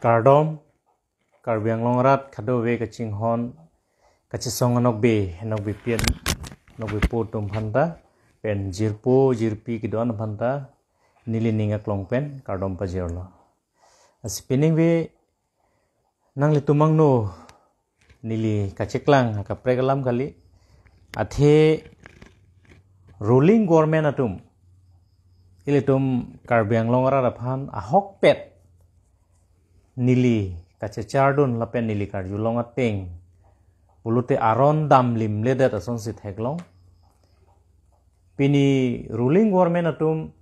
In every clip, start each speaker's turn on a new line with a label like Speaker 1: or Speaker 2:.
Speaker 1: Kardom, Karbiang Longrat, Kadowe, Kachinghon, Kachisong Nogbe Pian, Nogbe Potom Panta, Pen Jirpi Kidon Panta, Nilininga Klongpen, Kardom Pajirlo. As spinning we Nang Litumang no Nili Kacheklang, Kapregalam Kali, Athe ruling government atum. Ilitum Karbiang Longrat upon a hawk pet. Nili kacechardun lapen nili karjulong ateng pulute aron dam lim ledat ason sit heglong pini ruling government atum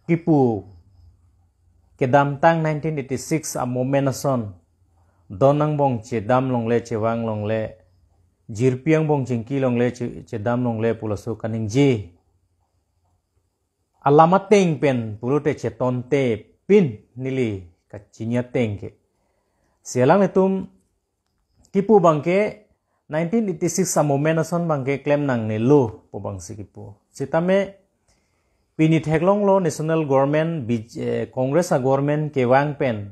Speaker 1: kipu kedam tang 1986 a moment ason donang bong che dam long le che wang long le jirpiang bong jingki long le che dam long le pulasu kaning je alamateng pen pulute che tonte pin nili kacinya tengke. Sialang itum kipu bangke 1986 sa moment ason bangke claim nang nelo po bangsi kipu. Sitame pini theklong lo national government Congress a government ke wang pen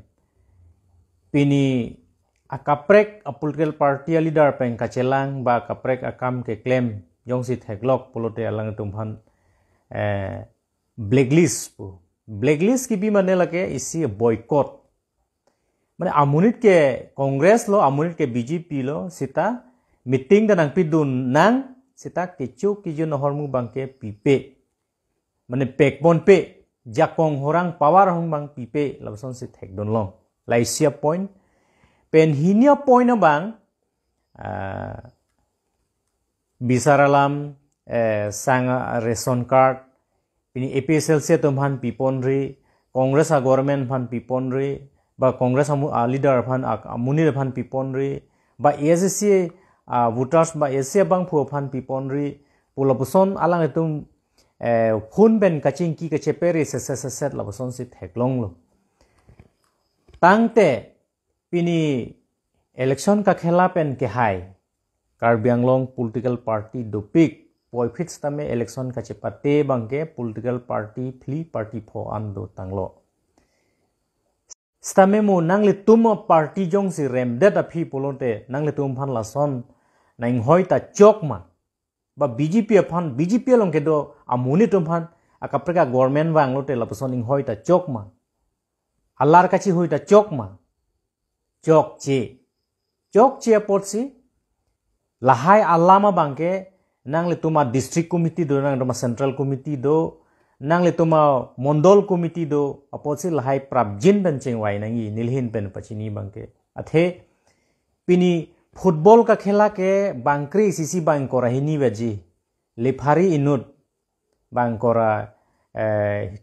Speaker 1: pini akaprek a political party a leader pen kacelang ba kaprek akam ke claim yong si theklok polote alang itum han blacklist po. Blacklist ki भी मने लगे इसी boycott माने अमुनिट के कांग्रेस लो अमुनिट के बीजेपी लो सिता मीटिंग दनंग पिदुन नंग सिता केचु किजु नहरमु बांके पीपे माने पेकबोन पे जाकोंग होरांग पावर होंग बांग पीपे लबसन से थेकदोन लो लाइसिया पॉइंट पेन हिनिया पॉइंट बांग बिसारालाम सांग ration card Ini APSL se tumhan piponri, Kongres a government phan piponri, ba Kongres amu a leader phan amuni phan piponri, ba ASC voters ba ASC bang phu phan piponri, pulapuson alang itum phun ben kaching ki kacheperi set lapuson si theklong lo. Tangte pini election ka khela pen ke hai, Karbiang Long political party dopik. Poifits tame election kacepate bangke political party fli party pho ando tanglo. Stame mo nangli tumo party jong si remdet a phi polote nangli tum phan lason nang hoita chokma ba BJP phan BJP long ke do amuni tum phan akapreka government wang lote lapuson ing hoita chokma allar kachi hoita chokma chokche potsi lahai alama bangke nang le tuma district committee do nang tuma central committee do nang le tuma mondol committee do aposil lahai prabjin benching wai nangi nilhin pen pachini bangke athe pini football ka khela ke bangkri sisi bang kora hini beji lefari inut bang kora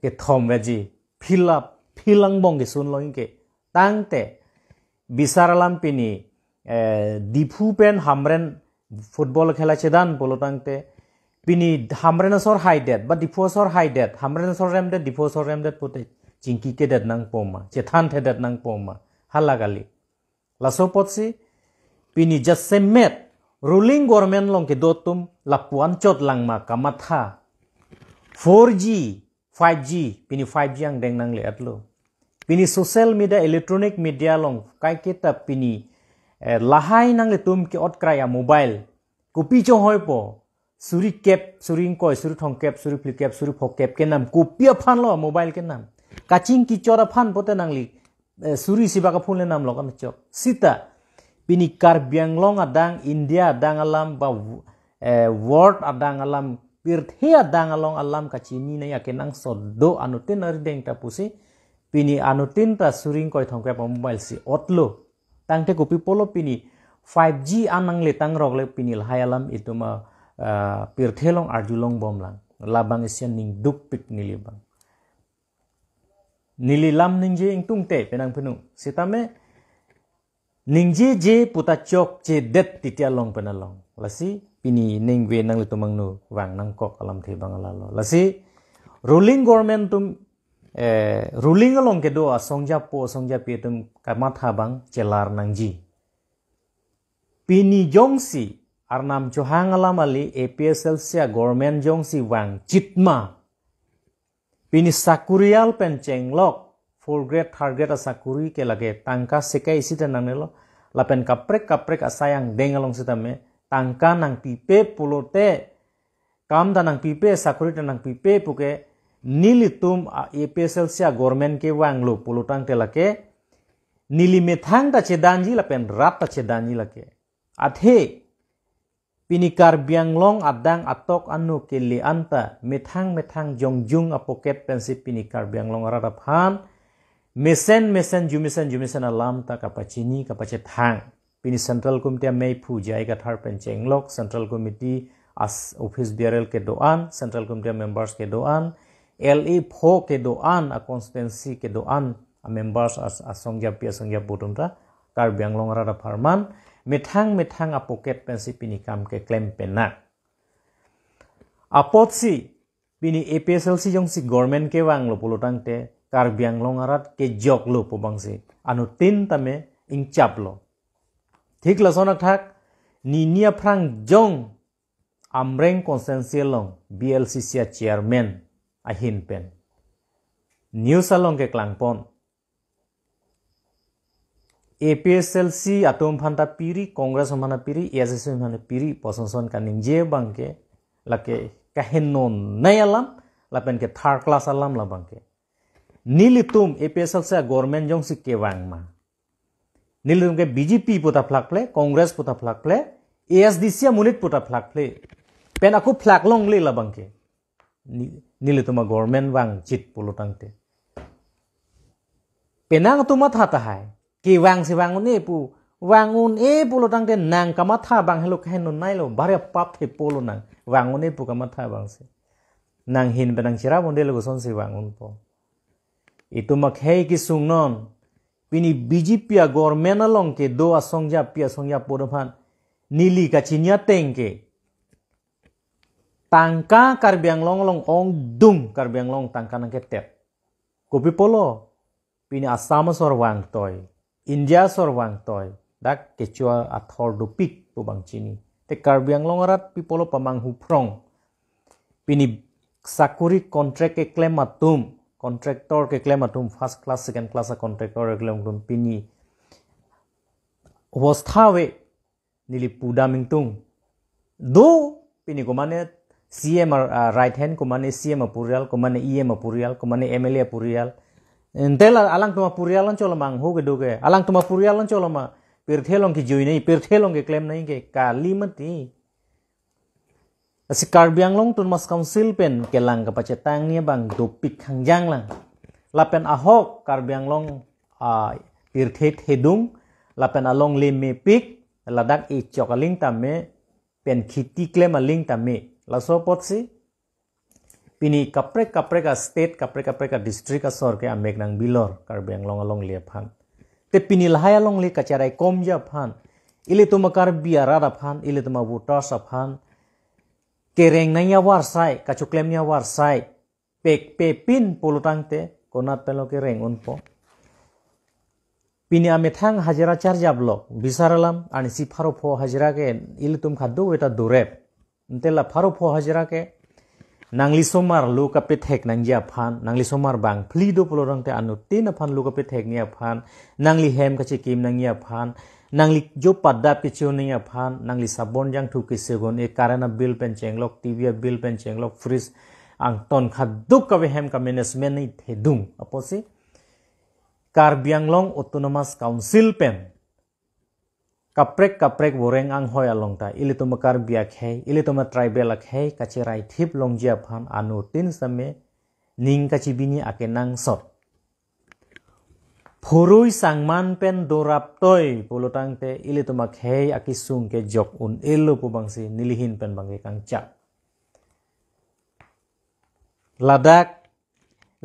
Speaker 1: ke thom beji philang bong ke sun loing ke tangte bisaralam pini dipu pen hamren football khela chedan polotangte pini hamrenasor high dead but difosor high dead hamrenasor remdet difosor remdet pote chingki ke dead nang poma chethan the dead nang poma halagali lasopotsi pini jasemet ruling government long ke dotum lapuan chot langma kamatha 4G 5G pini 5G ang deng nang le atlo pini social media electronic media long kai kita pini lahai nang le tum ke ot kraya mobile kopi cho hoi po suri cap suri koi suri thong cap suri flip cap suri phok cap ke nam kopi phan lo mobile ke nam kaching ki chora phan pote nang li suri siba ka phun le nam lo kan chok sita pini Karbiang Long adang India adang alam ba world adang alam pirthe adang along alam kachini na ya ke nang soddo anutin ardeng ta pusi pini anutin ta suri koi thong cap mobile si otlo tangte kopi polo pini 5G anang le tang rok le pini hayalam itu ma pirthelong arjulong bomlang labang isian ning duk pik nilibang nililam ningje ing tungte penang penung sitame ningje je puta chok che det titia long penalong lasi pini ning we nang le tumang nu wang nang kok alam the bangalalo lasi ruling government tum ruling along ke do songja pi tum kamatha bang celar nangji pini jongsi arnam johang alam ali APSL sia government jongsi wang chitma pini sakurial penceng lok 4 grade 3 grade asakuri ke lage tangka sekai isi dan nangelo lapen kaprek asayang dengalong sitame tangka nang pipe pulote kam danang pipe sakuri danang pipe puke nilitum EPSL sia government ke wanglo pulutang telake nili methang ta chedanji lapen rat ta chedanji lake athe pinikar bianglong adang atok anu ke li anta methang jongjung apoket pensi pinikar bianglong arada phan mesen jumisen alam ta kapachini kapache thang pini central committee mei phu jai ka thar penchenglok central committee as office BRL ke doan central committee members ke doan LE pho ke doan a constituency ke doan a members as asongja bodumta kar bianglong arada pharman methang apoket pensi pini kam ke claim penak apotsi pini APSLC jong si government ke wang lo pulutang te kar bianglong arat ke jok lo pobangsi anu tin tame ingchap lo thik la sonak thak ni nia phrang jong amreng consensual long BLCC chairman ahin pen news along ke klangpon APSLC atom phanta piri congress mana piri ASS mana piri posonson kaning je bangke lake kahenon nayalam lapen ke third class alam la bangke nilitum APSLC government jong si kewang ma nilitum ke BJP puta flak ple congress puta flak ple ASDC munit puta flak ple pen aku flak long le la bangke nilitum government wang chit pulutang te penang tu matha ta hai ki wang si wangun e pulo tang den nang kamatha bang helok hen nai lo bare pap the polo nang wangun e pu kamatha bang se nang hin benang chira bondel go son si wangun po itu makhei ki sungnon pini BJP a government along ke do asongja podophan nili ka chinya tengke tangka karbiang long ong dung karbiang long tangka nang ke tep kopi polo pini asama sor wang toy India sorwang toy dak kecua athor dupik pubang chini te karbiang longarat pipolo pamang huprong pini sakuri contract ke claim atum contractor ke claim atum first class second class contractor ke claim atum pini hosthawe nili puda mingtung do pini komane CM right hand komane CM apurial komane EM apurial komane MLA apurial entela alang tuma purialan colomang ho gedoge alang tuma purialan coloma pirthelong ki joinei pirthelong ke claim nai ke kalimati asi karbiang long tun mas council pen kelang ka pacetang nia bang dopik hangjang lang lapen ahok karbiang long pirthet hedung lapen along le mepik ladak e chokaling tame pen khiti claim aling tame laso potsi pini kaprek a state kaprek a district asor ke amek nang bilor karbiang long along le phan te pini lahaya long le kacharai komja phan ile tuma karbi arada phan ile tuma voters phan kereng nanya warsai kachuklem nya warsai pek pe pin polutang te konat pelo ke reng unpo pini amethang hajara charja blok bisaralam ani si pharo pho hajara ke ile tum khaddo eta durep ntela pharo pho hajara ke nangli somar lu kapethek nangia phan nangli somar bang plido polorang te anu tin phan lu kapethek nia phan nangli hem kache kim nangia phan nangli jo padap ke chonia phan nangli sabon jang thu ke segon e karana bill pen chenglok TV bill pen chenglok fridge ang ton khaduk ka hem ka management ni thedung aposi karbiang long autonomous council pen kaprek boreng ang hoy along ta ili to makar biak hai ili to ma tribal ak hai kache rai thip long jia phan anu tin same ning kachi bini ake nang sot phurui sangman pen dorap toy polotang te ili to mak hai aki sung ke jok un elo pu bangsi nilihin pen bangi kang cha ladak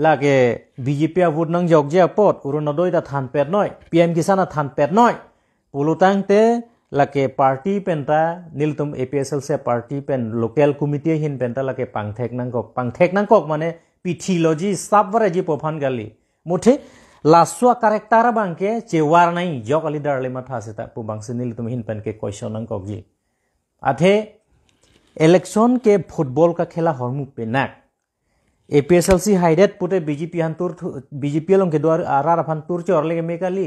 Speaker 1: lage BJP avut nang jok jia pot urunodoi da than pet noi PM kisana than pet noi polutang te lake party penta niltum APSL se party pen local committee hin penta lake pangthek nang kok mane pitheology sabwara ji pophan gali mothe laswa karakter bangke chewar nai jok ali darle matha seta pu bangse niltum hin pen ke question nang kok ji athe election ke football ka khela hormu penak APSLC haidet pute BJP hantur BJP long ke duar arar hantur chor lege mekali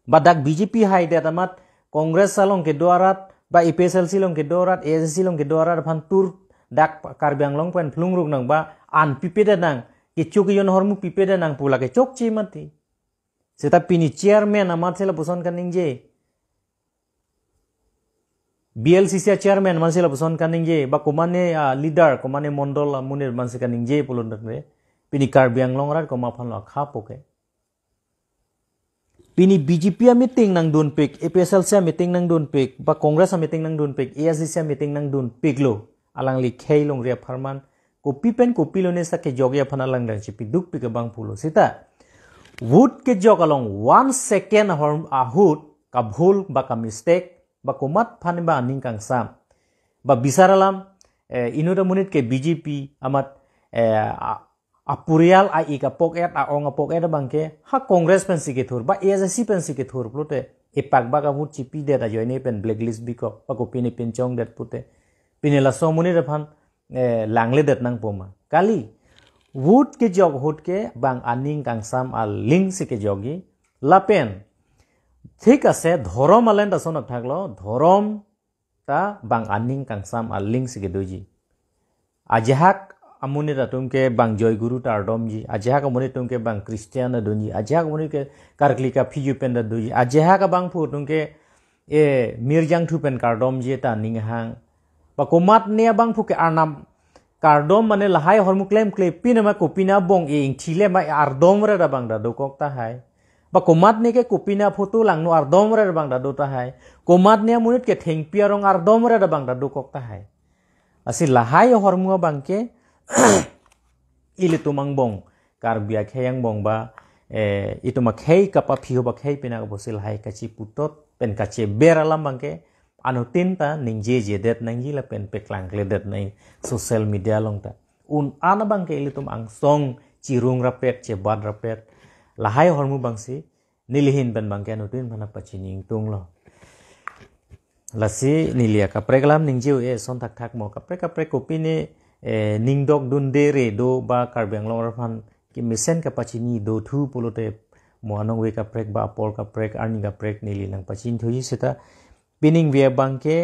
Speaker 1: badak BJP haidet amat Congress salong ke duarat ba APSLC long ke duarat ASC long ke duarat hantur dak Karbiang long pen plung ruk nang ba an pipeda nang ke chuk yon hormu pipeda nang pula ke chok chi mati seta pini chairman amat sela puson kaningje BLCC chairman mansila puson kaningje ba komane leader komane mondol munir mansi kaningje pulun re pini Karbiang long rat koma phan lo kha poke pini BJP meeting nang dun pik APSLC meeting nang dun pik ba Congress meeting nang dun pik ASC meeting nang dun pik lo alang li khei long ria farman kopi pen kopi lo ne sa ke jogya phana lang dang chipi duk pik bang pulo sita wood ke jog along 1 second a hood ka bhul ba ka mistake ba komat phane ba aning kang sam ba bisaralam inuda munit ke BJP amat apurial a ika poket a onga poket bangke ha Congress pen sike thur ba ASC pen sike thur plote epak ba ka mut chipi de da joine pen blacklist biko ba ko pini pen chong det pute pini la somuni re phan langle det nang poma kali wood ke jog hut ke bang aning kang sam a link sike jogi lapen ঠিক আছে ধরম আলেন দাসন থাকলো ধরম তা বাং আনিং কাংসাম আলিং সিগে দজি আজহাক আমুনি তুমকে বাং জয়গুরু তারদম জি আজহাক আমুনি তুমকে বাং ক্রিস্টিয়ান দজি আজহাক আমুনি কে কারকলিকা ফিজু পেন দজি আজহাক বাং ফু তুমকে এ মিরজাং থু পেন কারদম জি তা নিংহাং বা কোমাত নে বাং ফু কে আরনাম কারদম মানে লাহাই হরমু ক্লেম ক্লে পিনা কোপিনা বং এ ঠিলে মা আরদম রে দা বাং দা দকক তা high ba komat ne ke kupina photo lang no ar dom re bang da do ta hai komat ne munit ke thengpia rong ar dom re da bang da do kok ta hai asi lahai hormu bang ke ili tumang bong Karbia kheyang bong ba ituma khei ka pa phiu ba khei pina ko bosil hai ka chi putot pen ka che beralam bang ke anu tinta ningje je det nangi la pen pe klang le det nai social media long ta un ana bang ke ili tum ang song chirung rapet che bad rapet lahai hormu bangsi nilihin ben bangke anutin mana pachining tung lo lasi nilia kapreglam ningjiu e son thak thak mo kapre kopine ningdok dun de re do ba Karbiang long phan ki misen ka pachini do thu polote mo anong we kaprek ba apol kaprek arni kaprek nili nang pachin thui sita pining via bangke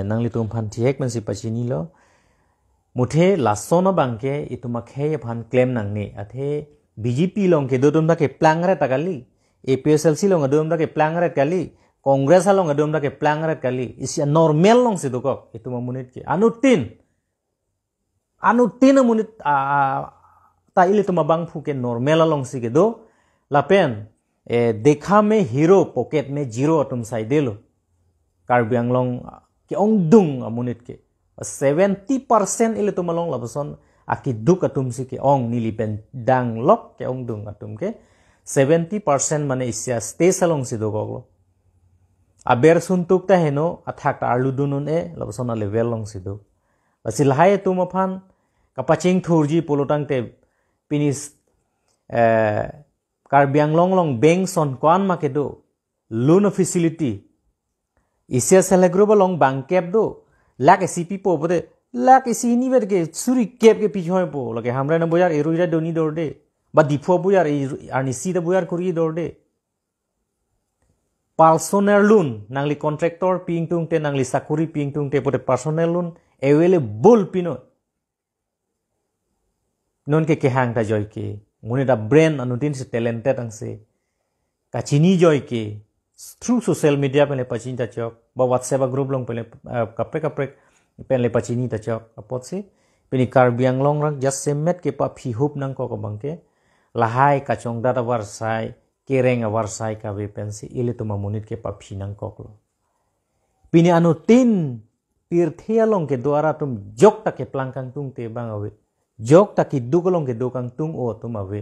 Speaker 1: nang litum phan thiek man si pachini lo muthe lasona bangke ituma khey phan claim nang ni athe BJP long ke dodom da ke plangre takali APSLC long adom da ke plangre kali Congress long adom da ke plangre kali is normal long se dokok itu mamunit ke anutin munit ta ile to mabang phu ke normal long se ke do lapen dekha me hero pocket me zero atom sai delo Karbiang long ke ongdung amunit ke 70% ile to malong labason aki duk atum si ke ong nili pen dang lok ke ong dung atum ke 70% mane isya stay salong si dogoglo aber suntuk ta heno athak ta arlu dunun e lobsona level long si do asil hai tu maphan kapaching thurji polotang te pinis Karbiang long beng son kwan ma ke do loan facility isya selegro long bank cap do lak CP po bode lak isi ni ber ke suri kep ke pichhoy po lage hamra na boyar eruira doni dorde ba dipho boyar ani si da boyar kori dorde personal loan nangli contractor ping tung te nangli sakuri ping tung te pote personal loan available pino non ke hang ta joy ke mune da brain anutin se talented ang se kachini joy ke through social media pele pachin ta chok ba WhatsApp group long pele kapre pen le pachini ta chok apot se peni Karbiang long rang just semet ke pa phi hup nang ko bangke lahai ka chong da war sai kereng war sai ka we pen se ile to mamunit ke pa phi nang koklo pini anu tin tirthia long ke dwara tum jok ta ke plangkang tung te bang awe jok ta ki dukolong ke dokang tung o tum awe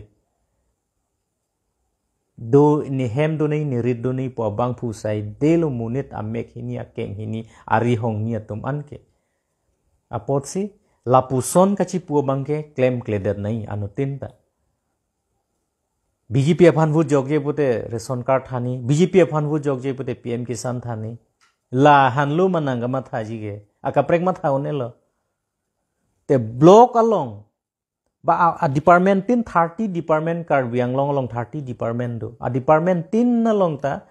Speaker 1: do ni hem do nei ni rid do nei po bang phu sai delo munit amek hini akeng hini ari hong ni atum anke apot si lapuson kachi pu bangke claim kleder nai anu tinta BJP aphan vu jogje pute ration card thani BJP aphan vu jogje pute PM Kisan thani la hanlu mananga ma thaji ge akaprek ma thaune lo te block along ba a department tin 30 department Karbi Anglong long 30 department do a department tin na long ta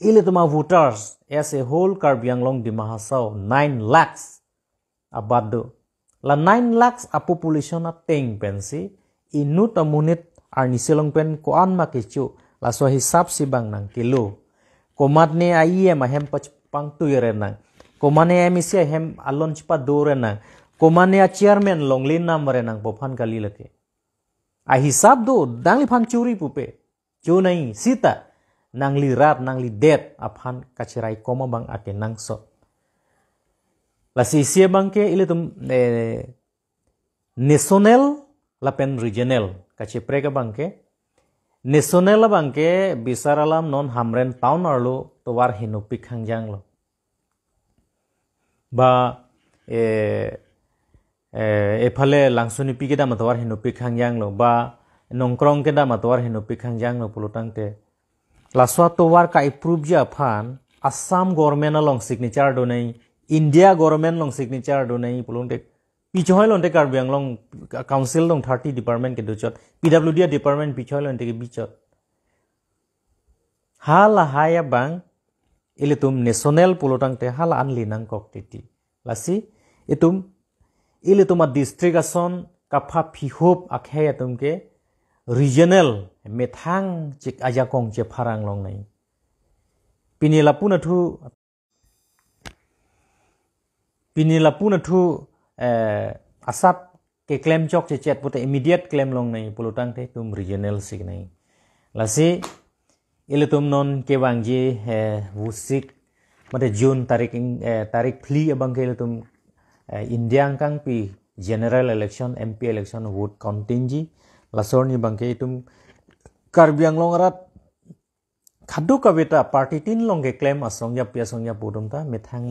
Speaker 1: ile tuma voters as a whole Karbi Anglong di Mahasau 9 lakhs abad do la 9 lakhs a population a teng pensi inut amunit arni silong pen ko an ma kichu la so hisab si bang nang kilo komat ne ai em hem pang tu yere nang komane em isi hem alon chipa dore nang komane a chairman longlin number nang pophan kali lake a hisab do dangli phan churi pupe chu nai sita nangli rat nangli det a phan kachirai koma bang ate nang so la si bang ke ile tum national la pen regional kache prega bang ke national la bang ke bisaralam non hamren town arlo to war hinupi khangjang lo ba এফালে লাংসনি পিকেদা মাতোয়ার হিনুপি খাংজাং লো বা নংক্রং কেদা মাতোয়ার হিনুপি খাংজাং লো পুলুটাংতে লাসওয়া তোয়ার কা ইপ্রুভ জা ফান আসাম গভর্নমেন্ট লং সিগনেচার দো নাই ইন্ডিয়া গভর্নমেন্ট লং সিগনেচার দো নাই পুলুংতে পিছয় লন্তে কার্বি আংলং কাউন্সিল লং 30 ডিপার্টমেন্ট কে দুচত পিডব্লিউডি ডিপার্টমেন্ট পিছয় লন্তে কে বিচত হালা হায়া বাং ইলে তুম ন্যাশনাল পুলুটাংতে হালা আনলি নাং ককটিটি লাসি ইতুম ile tuma district ason kapha phihop akhaya tumke regional methang chik aja kong che pharang long nai pinila puna thu asap ke claim chok che chet pute immediate claim long nai pulutang te tum regional sig nai lasi ile tum non ke wangji wusik mate june tarik phli abang ke ile tum India kang pi general election MP election vote counting ji lasorni bangke itum Karbi Anglong rat khadu kavita party tin long ke claim asongya pia songya pudum ta methang